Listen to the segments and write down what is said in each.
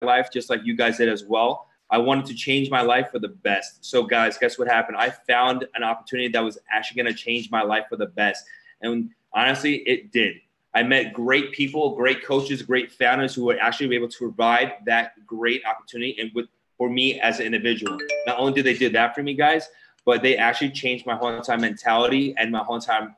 life, just like you guys did as well. I wanted to change my life for the best. So guys, guess what happened? I found an opportunity that was actually going to change my life for the best. And honestly, it did. I met great people, great coaches, great founders who were actually able to provide that great opportunity and for me as an individual. Not only did they do that for me, guys, but they actually changed my whole entire mentality and my whole entire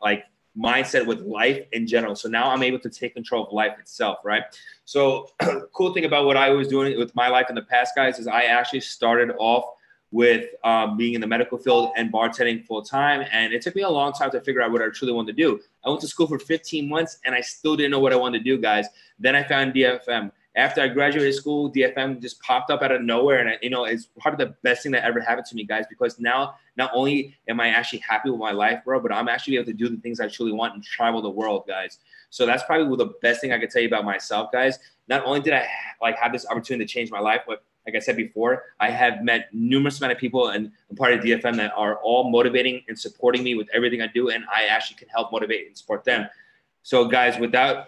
mindset with life in general. So now I'm able to take control of life itself, right? So cool thing about what I was doing with my life in the past, guys, is I actually started off with being in the medical field and bartending full time. And it took me a long time to figure out what I truly wanted to do. I went to school for 15 months and I still didn't know what I wanted to do, guys. Then I found DFM. After I graduated school, DFM just popped up out of nowhere. And, it's probably the best thing that ever happened to me, guys, because now not only am I actually happy with my life, bro, but I'm actually able to do the things I truly want and travel the world, guys. So that's probably the best thing I could tell you about myself, guys. Not only did I have this opportunity to change my life, but like I said before, I have met numerous amount of people and I'm part of DFM that are all motivating and supporting me with everything I do. And I actually can help motivate and support them. So guys, without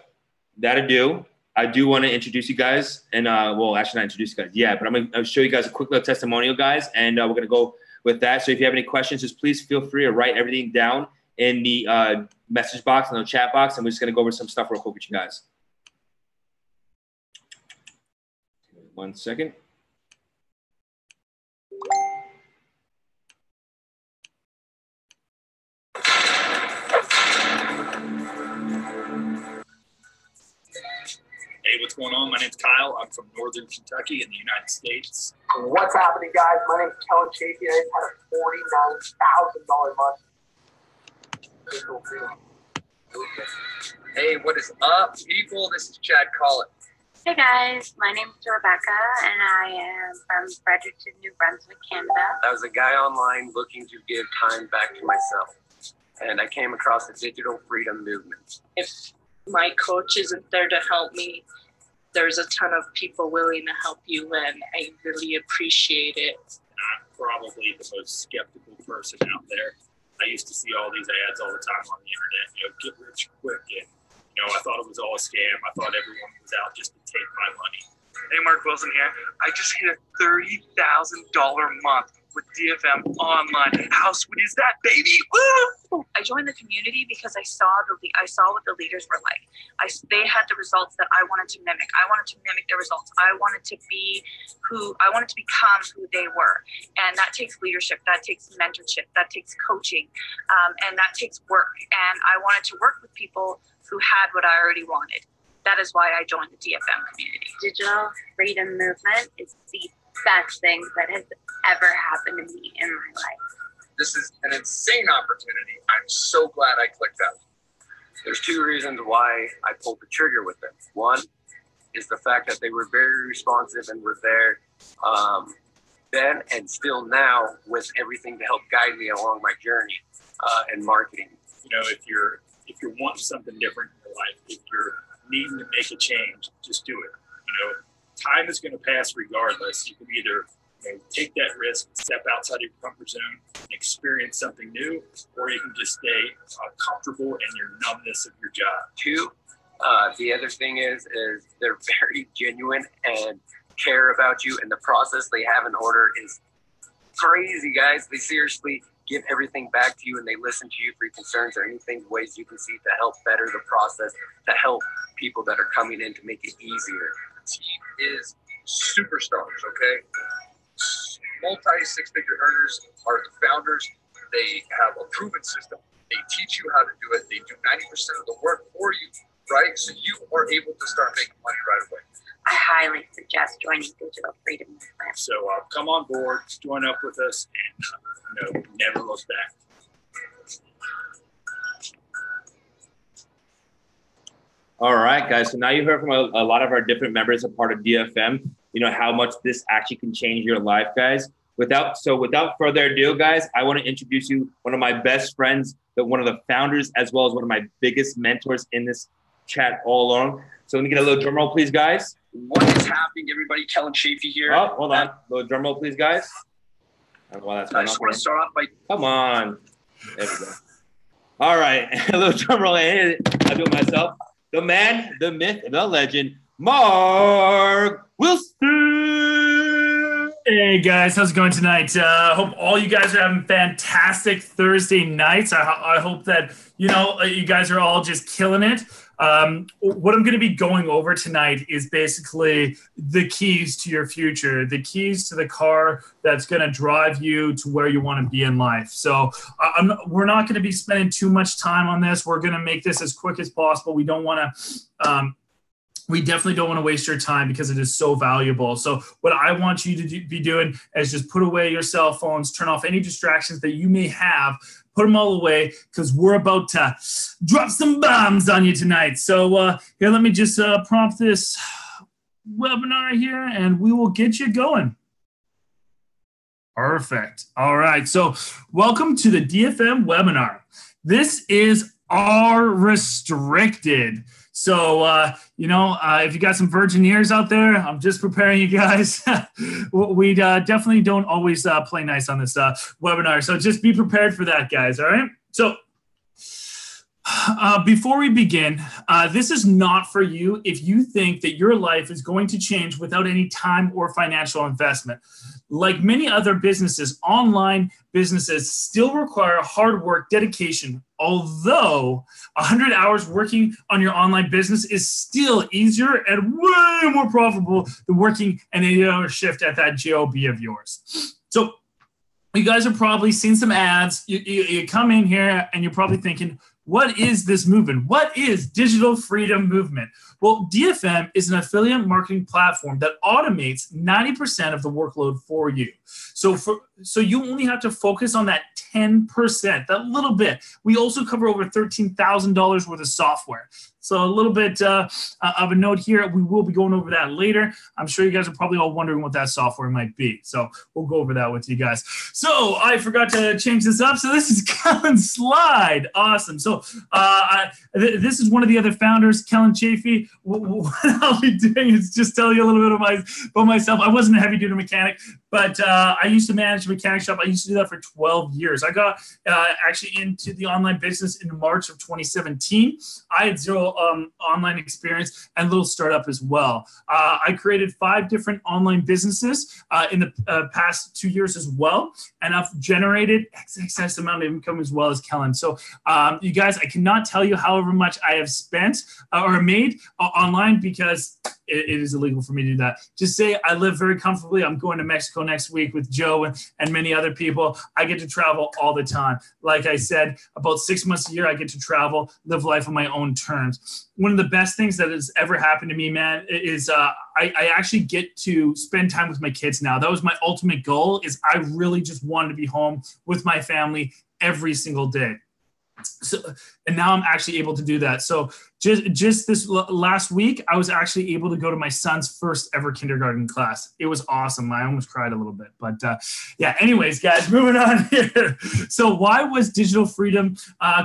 that ado, I do want to introduce you guys and well, actually not introduce you guys. Yeah, but I'm going to show you guys a quick little testimonial, guys. And we're going to go with that. So if you have any questions, just please feel free to write everything down in the message box and the chat box. And we're just going to go over some stuff real quick with you guys. 1 second. Hey, what's going on? My name's Kyle. I'm from Northern Kentucky in the United States. What's happening, guys? My name's Kellen Chafee. I just had a $49,000 month. Hey, what is up, people? This is Chad Collett. Hey guys, my name is Rebecca and I am from Fredericton, New Brunswick, Canada. I was a guy online looking to give time back to myself, and I came across the digital freedom movement. If my coach isn't there to help me, there's a ton of people willing to help you, and I really appreciate it. I'm probably the most skeptical person out there. I used to see all these ads all the time on the internet, get rich quick, and I thought it was all a scam. I thought everyone was out just to take my money. Hey, Mark Wilson here. I just hit a $30,000 month with DFM online. How sweet is that, baby? Woo! I joined the community because I saw what the leaders were like. They had the results that I wanted to mimic. I wanted to mimic their results. I wanted to become who they were. And that takes leadership. That takes mentorship. That takes coaching. And that takes work. And I wanted to work with people who had what I already wanted. That is why I joined the DFM community. Digital freedom movement is the best thing that has ever happened to me in my life. This is an insane opportunity. I'm so glad I clicked out. There's two reasons why I pulled the trigger with them. One is the fact that they were very responsive and were there then and still now with everything to help guide me along my journey in marketing. If you're wanting something different in your life, if you're needing to make a change, just do it. Time is going to pass regardless. You can either take that risk, step outside your comfort zone, and experience something new, or you can just stay comfortable in your numbness of your job. Two, the other thing is they're very genuine and care about you, and the process they have in order is crazy, guys. They seriously give everything back to you, and they listen to you for your concerns or anything, ways you can see to help better the process, to help people that are coming in to make it easier. The team is superstars, okay? Multi-six-figure earners are the founders. They have a proven system. They teach you how to do it. They do 90% of the work for you, right? So you are able to start making money right away. I highly suggest joining Digital Freedom Movement. So come on board, join up with us, and never look back. All right, guys. So now you've heard from a lot of our different members, a part of DFM, how much this actually can change your life, guys. Without further ado, guys, I want to introduce you one of my best friends, one of the founders, as well as one of my biggest mentors in this chat all along. So let me get a little drum roll, please, guys. What is happening, everybody? Kellen Chafee here. Oh, hold on. A little drum roll, please, guys. I just want to start off by... Come on. There we go. All right. A little drum roll. I'll do it myself. The man, the myth, the legend, Mark Wilson. Hey guys, how's it going tonight? Hope all you guys are having fantastic Thursday nights. I hope that you guys are all just killing it. What I'm going to be going over tonight is basically the keys to your future, the keys to the car that's going to drive you to where you want to be in life. So we're not going to be spending too much time on this. We're going to make this as quick as possible. We definitely don't want to waste your time because it is so valuable. So what I want you to be doing is just put away your cell phones, turn off any distractions that you may have, put them all away because we're about to drop some bombs on you tonight. So here, let me just prompt this webinar here and we will get you going. Perfect. All right. So welcome to the DFM webinar. This is R restricted. So, if you got some virgin ears out there, I'm just preparing you guys. We definitely don't always play nice on this webinar. So just be prepared for that, guys. All right. So before we begin, this is not for you if you think that your life is going to change without any time or financial investment. Like many other businesses, online businesses still require hard work, dedication, although 100 hours working on your online business is still easier and way more profitable than working an 8-hour shift at that job of yours. So you guys have probably seen some ads. You come in here and you're probably thinking, what is this movement? What is Digital Freedom Movement? Well, DFM is an affiliate marketing platform that automates 90% of the workload for you. So you only have to focus on that 10%, that little bit. We also cover over $13,000 worth of software. So a little bit of a note here. We will be going over that later. I'm sure you guys are probably all wondering what that software might be. So we'll go over that with you guys. So I forgot to change this up. So this is Kellen's slide. Awesome. So this is one of the other founders, Kellen Chafee. What I'll be doing is just tell you a little bit about myself. I wasn't a heavy duty mechanic, but I used to manage a mechanic shop. I used to do that for 12 years. I got actually into the online business in March of 2017. I had zero online experience and a little startup as well. I created 5 different online businesses in the past 2 years as well, and I've generated excess amount of income as well as Kellen. So you guys, I cannot tell you however much I have spent or made online because it is illegal for me to do that. Just say I live very comfortably. I'm going to Mexico next week with Joe and many other people. I get to travel all the time. Like I said, about 6 months a year, I get to travel, live life on my own terms. One of the best things that has ever happened to me, man, is I actually get to spend time with my kids now. That was my ultimate goal, is I really just wanted to be home with my family every single day. So, and now I'm actually able to do that. So just this last week, I was actually able to go to my son's first ever kindergarten class. It was awesome. I almost cried a little bit, but yeah, anyways, guys, moving on here. So why was Digital Freedom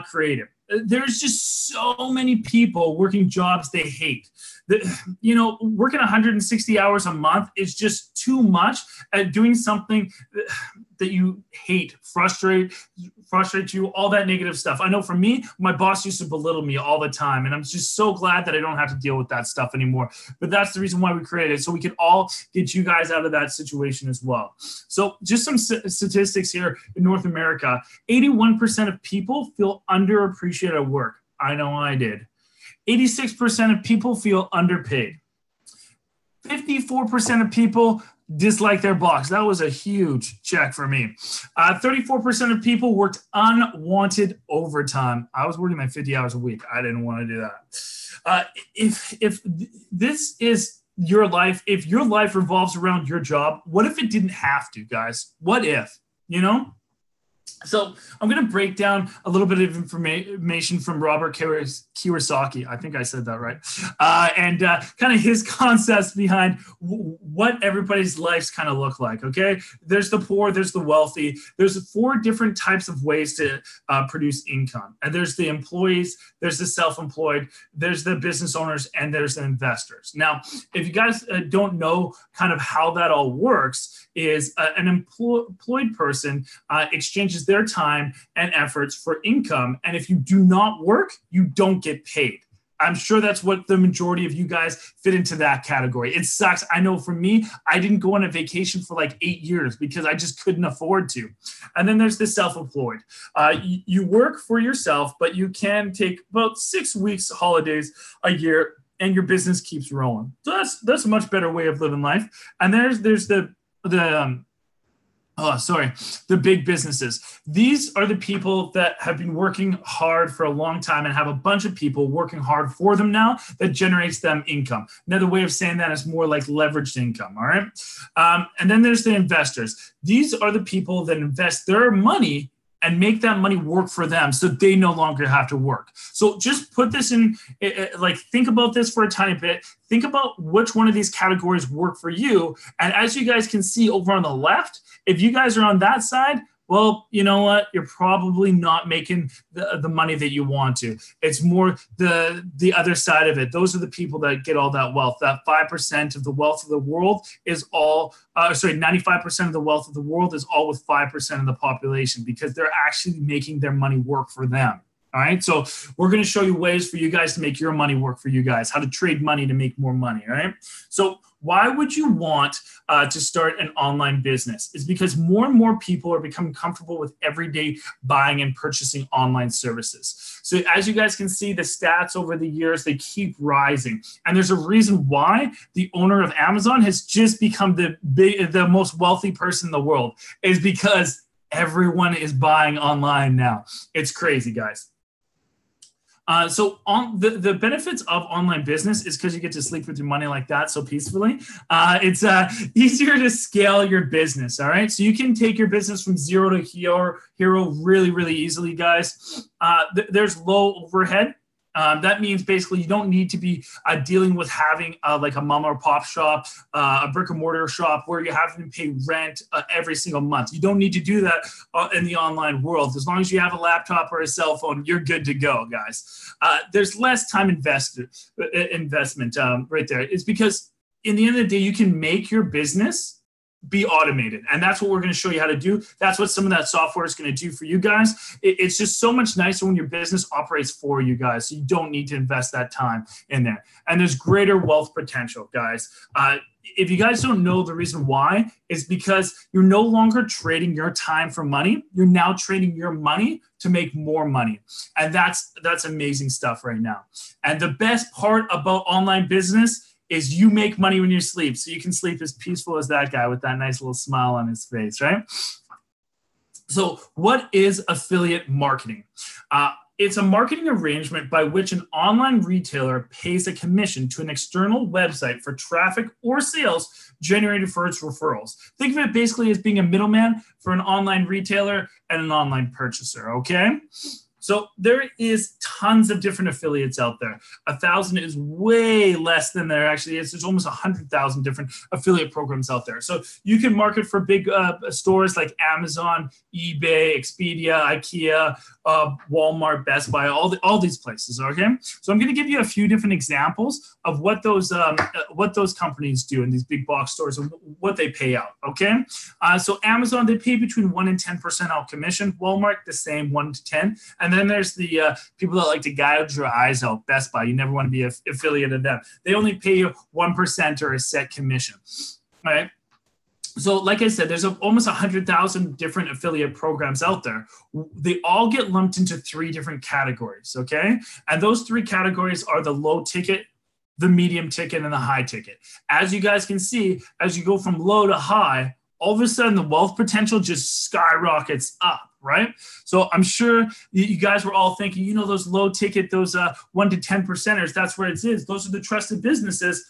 created? There's just so many people working jobs they hate. Working 160 hours a month is just too much at doing something that you hate, frustrates you, all that negative stuff. I know for me, my boss used to belittle me all the time, and I'm just so glad that I don't have to deal with that stuff anymore. But that's the reason why we created it, so we can all get you guys out of that situation as well. So just some statistics here in North America. 81% of people feel underappreciated at work. I know I did. 86% of people feel underpaid. 54% of people dislike their boss. That was a huge check for me. 34% of people worked unwanted overtime. I was working like 50 hours a week. I didn't want to do that. If this is your life, if your life revolves around your job, what if it didn't have to, guys? What if, So I'm going to break down a little bit of information from Robert Kiyosaki. I think I said that right. And kind of his concepts behind what everybody's lives kind of look like, okay? There's the poor, there's the wealthy. There's 4 different types of ways to produce income. And there's the employees, there's the self-employed, there's the business owners, and there's the investors. Now, if you guys don't know kind of how that all works, is an employed person exchanges their time and efforts for income. And if you do not work, you don't get paid. I'm sure that's what the majority of you guys fit into that category. It sucks. I know for me, I didn't go on a vacation for like 8 years because I just couldn't afford to. And then there's the self-employed. You work for yourself, but you can take about 6 weeks holidays a year and your business keeps rolling. So that's a much better way of living life. And there's the big businesses. These are the people that have been working hard for a long time and have a bunch of people working hard for them now that generates them income. Another way of saying that is more like leveraged income, all right? And then there's the investors. These are the people that invest their money and make that money work for them so they no longer have to work. So just put this in, like, think about this for a tiny bit. Think about which one of these categories work for you. And as you guys can see over on the left, if you guys are on that side, well, you know what? You're probably not making the money that you want to. It's more the other side of it. Those are the people that get all that wealth. That 5% of the wealth of the world is all, 95% of the wealth of the world is all with 5% of the population because they're actually making their money work for them. All right. So we're going to show you ways for you guys to make your money work for you guys, how to trade money to make more money. All right. So why would you want to start an online business? Is because more and more people are becoming comfortable with everyday buying and purchasing online services. So as you guys can see, the stats over the years, they keep rising. And there's a reason why the owner of Amazon has just become the most wealthy person in the world, is because everyone is buying online now. It's crazy, guys. So on the benefits of online business is because you get to sleep with your money like that so peacefully. It's easier to scale your business, all right? So you can take your business from zero to hero really, really easily, guys. There's low overhead. That means basically you don't need to be dealing with having like a mom or pop shop, a brick and mortar shop where you have to pay rent every single month. You don't need to do that in the online world. As long as you have a laptop or a cell phone, you're good to go, guys. There's less time investment right there. It's because in the end of the day, you can make your business be automated. And that's what we're going to show you how to do. That's what some of that software is going to do for you guys. It's just so much nicer when your business operates for you guys. So you don't need to invest that time in there. And there's greater wealth potential, guys. If you guys don't know, the reason why is because you're no longer trading your time for money. You're now trading your money to make more money. And that's amazing stuff right now. And the best part about online business is you make money when you sleep. So you can sleep as peaceful as that guy with that nice little smile on his face, right? So what is affiliate marketing? It's a marketing arrangement by which an online retailer pays a commission to an external website for traffic or sales generated for its referrals. Think of it basically as being a middleman for an online retailer and an online purchaser, okay? So there is tons of different affiliates out there. 1,000 is way less than there actually is. There's almost 100,000 different affiliate programs out there. So you can market for big stores like Amazon, eBay, Expedia, IKEA, Walmart, Best Buy, all these places. Okay. So I'm going to give you a few different examples of what those companies do in these big box stores and what they pay out. Okay. So Amazon, they pay between 1% and 10% out commission. Walmart, the same, 1 to 10. And then there's the people that like to gouge your eyes out. Best Buy, you never want to be affiliated with them. They only pay you 1% or a set commission. All right. So like I said, there's almost 100,000 different affiliate programs out there. They all get lumped into 3 different categories, okay? And those 3 categories are the low ticket, the medium ticket, and the high ticket. As you guys can see, as you go from low to high, all of a sudden the wealth potential just skyrockets up, right? So I'm sure you guys were all thinking, you know, those low ticket, those 1 to 10%ers, that's where it is. Those are the trusted businesses.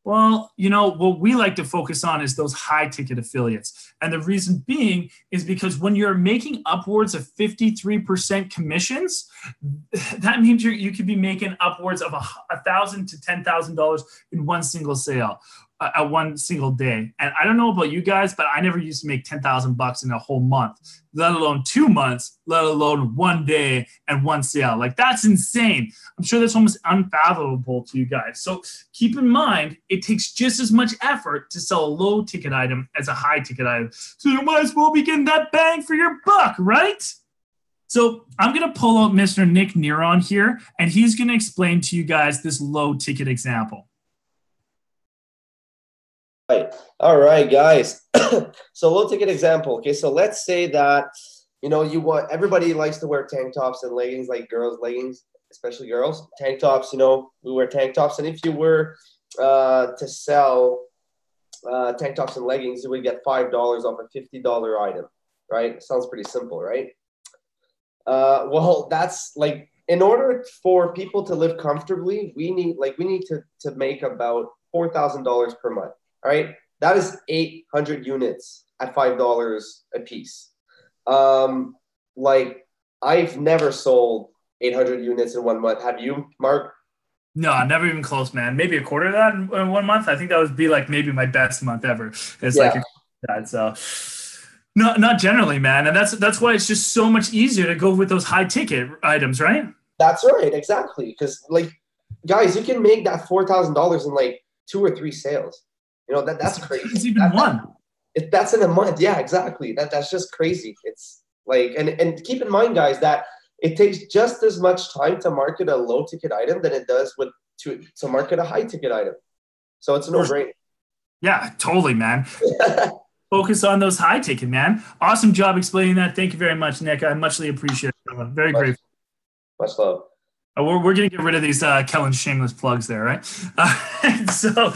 Well, you know, what we like to focus on is those high ticket affiliates. And the reason being is because when you're making upwards of 53% commissions, that means you could be making upwards of $1,000 to $10,000 in one single sale. At one single day. And I don't know about you guys, but I never used to make $10,000 in a whole month, let alone 2 months, let alone 1 day and 1 sale. Like, that's insane. I'm sure that's almost unfathomable to you guys. So keep in mind, it takes just as much effort to sell a low ticket item as a high ticket item. So you might as well be getting that bang for your buck, right? So I'm going to pull out Mr. Nick Neron here, and he's going to explain to you guys this low ticket example. Right. All right, guys. So low ticket example. Okay, so let's say that, you know, everybody likes to wear tank tops and leggings, like girls' leggings, especially girls. Tank tops, you know, we wear tank tops. And if you were to sell tank tops and leggings, you would get $5 off a $50 item, right? Sounds pretty simple, right? Well, that's like, in order for people to live comfortably, we need to make about $4,000 per month. All right, that is 800 units at $5 a piece. Like, I've never sold 800 units in 1 month. Have you, Mark? No, never even close, man. Maybe a quarter of that in 1 month. I think that would be like maybe my best month ever. It's like that. So not generally, man. And that's why it's just so much easier to go with those high ticket items, right? That's right, exactly. Because, like, guys, you can make that $4,000 in like 2 or 3 sales. You know, that's crazy. It's even one. That's in a month. Yeah, exactly. That's just crazy. It's like, and keep in mind, guys, that it takes just as much time to market a low ticket item than it does to market a high ticket item. So it's a no-brainer. Yeah, totally, man. Focus on those high ticket, man. Awesome job explaining that. Thank you very much, Nick. I muchly appreciate it. I'm very grateful. Much love. We're going to get rid of these Kellen shameless plugs there, right? So